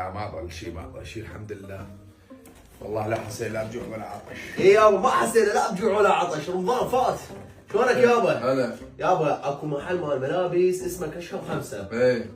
ما ضل شيء، ما ضل شيء الحمد لله. والله لا حسيت لا بجوع ولا عطش. اي يابا ما حسينا لا بجوع ولا عطش، رمضان فات. شلونك يابا؟ هلا يابا اكو محل مال ملابس اسمه كشف خمسة. ايه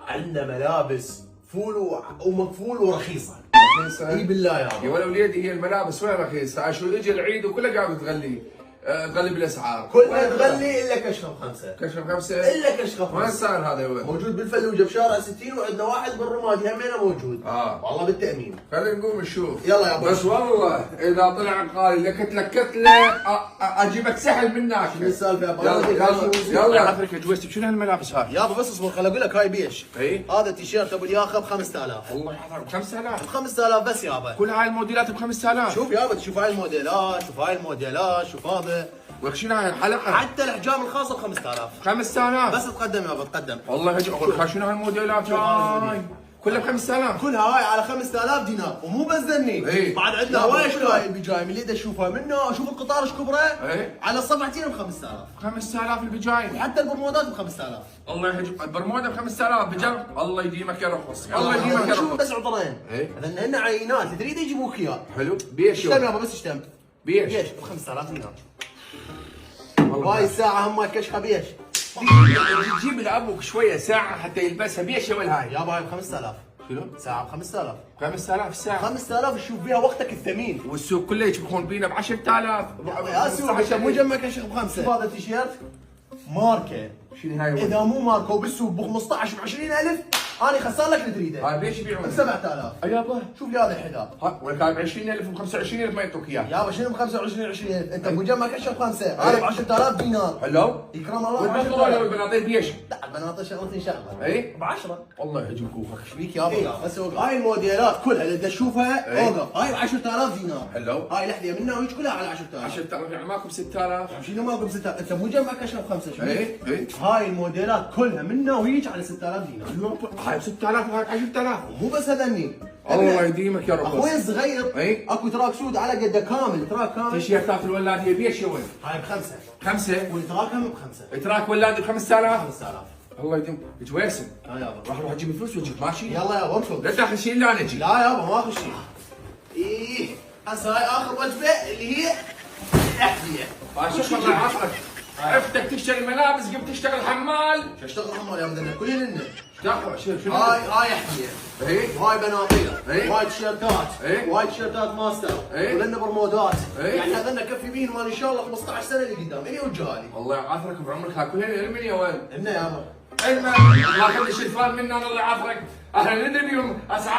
عندنا ملابس فول ومكفول ورخيصة. رخيصة؟ اي بالله يا يابا. ولا وليدي هي الملابس وين رخيصة؟ شو يجي العيد وكلها قاعدة تغلي تغلي بالاسعار. كلها تغلي الا كشف خمسة. كشف خمسة؟ الا كشف وين خمسة. صار هذا يا ولد؟ موجود بالفلوجة بشارع 60 وعندنا واحد بالرمادي همينه موجود. والله بالتأمين. خلينا نقوم نشوف. يلا يا ابو. بس والله اذا طلع قال لك كتله اجيبك سحل منك. شنو السالفة يا ابو؟ يلا يلا عفرك يا جويستي، شنو هالملابس هاي؟ يابا بس اصبر خل اقول لك هاي بيش. اي هذا تيشيرت ابو الياخه ب 5000. والله يحفظك ب 5000. ب 5000 بس يابا. كل هاي الموديلات ب 5000. شوف يابا تشوف هاي الموديلات، شوف هاي الموديلات، شوف هذا. ولك شنو هاي الحلقه؟ حتى الاحجام الخاصه ب 5000. 5000 بس تقدم يابا تقدم. والله هجي اقول لك شنو هاي الموديلات هاي؟ كلها ب 5000. كلها هاي على 5000 دينار، ومو بس ذني. إيه. بعد عندنا هواي اشكال بجاي اللي تشوفها منه، شوف القطار ايش كبره. إيه. على الصفعتين ب 5000. 5000 البجاي. وحتى البرمودات ب 5000. الله يهجي برمودا ب 5000 بجر. الله يديمك يا رخص. الله يديمك يا شوف رخص. بس عطرين. إيه. هن عينات تريد يجيبوك اياه. حلو بيش اشتم يابا بس اشتم. بيش بيش ب 5000 دينار. وهاي الساعة هم كشخة بيش. تجيب لابوك شويه ساعه حتى يلبسها بيش يا ولد هاي. يابا هاي ب 5000. شنو؟ ساعة ب 5000. 5000 الساعه. 5000 تشوف فيها وقتك الثمين. والسوق كله يشبكون بينا ب 10000. يا سوق مو جنبك كشخ بخمسة. هذا تيشيرت ماركة. شنو هاي؟ إذا مو ماركة وبالسوق ب 15 ب 20000 أنا خسر لك اللي تريده. هاي بيش يبيعون؟ ب 7000. يابا شوف لي هذا الحذاء. ولك هاي ب 20000 و 25000 ما يعطوك اياه. يابا شنو ب 25 20000 أنت مو جنبك كشخ بخمسة. أنا ب 10000 دينار. حلو؟ يكرم الله. والبنطلون يا البناطيل بيش؟ لا البناطيل شغلتين شغلة. اي؟ ب 10. والله يهجي كوخك. ايش بيك يابا؟ بس هاي الموديلات كلها اللي تشوفها إيه. اوقف، هاي ب 10000 دينار. حلو. هاي لحظه منها وهيك كلها على 10000. 10000 يعني ماكو ب 6000. شنو ما قلت 6000 انت مو جنبك اشرب خمسه شو؟ اي اي. هاي الموديلات كلها منها وهيك على 6000 دينار. هاي ب 6000 وهاي ب 10000. مو بس هذني. الله يديمك يا رب. اخوي الصغير إيه. اكو تراك سود على قده كامل، تراك كامل. تيشيرتات الولاد هي بيش يا ولد؟ هاي بخمسه. 5. والتراك هم بخمسه. اتراك ولاد ب 5000. 5000. الله يديم جويسم. ها يابا. راح اروح اجيب الفلوس واجيك ماشي؟ يلا يابا امشوا. لا تاخذ شيء الا انا اجي. لا يابا ما اخذ شيء. ايه هسه هاي اخر وجبه اللي هي احذيه. شوف الله يعافرك. عرفتك تشتغل ملابس قبل تشتغل حمال. شو اشتغل حمال يا مدنة كلنا. شنو؟ هاي احذيه. ايه وهاي بناطيل. إيه. وهاي تيشيرتات. إيه. وهاي تيشيرتات ماستر. إيه. ولنا برمودات. إيه. يعني هذنا كفي بيهم مال ان شاء الله 15 سنه اللي قدام، الي وجهها لي. الله يعافرك بعمرك هاي كلها علمني يا ولد. هنا يابا. علما ما خلي شرفان منا الله يعافرك. احنا ندري بيهم اسعار.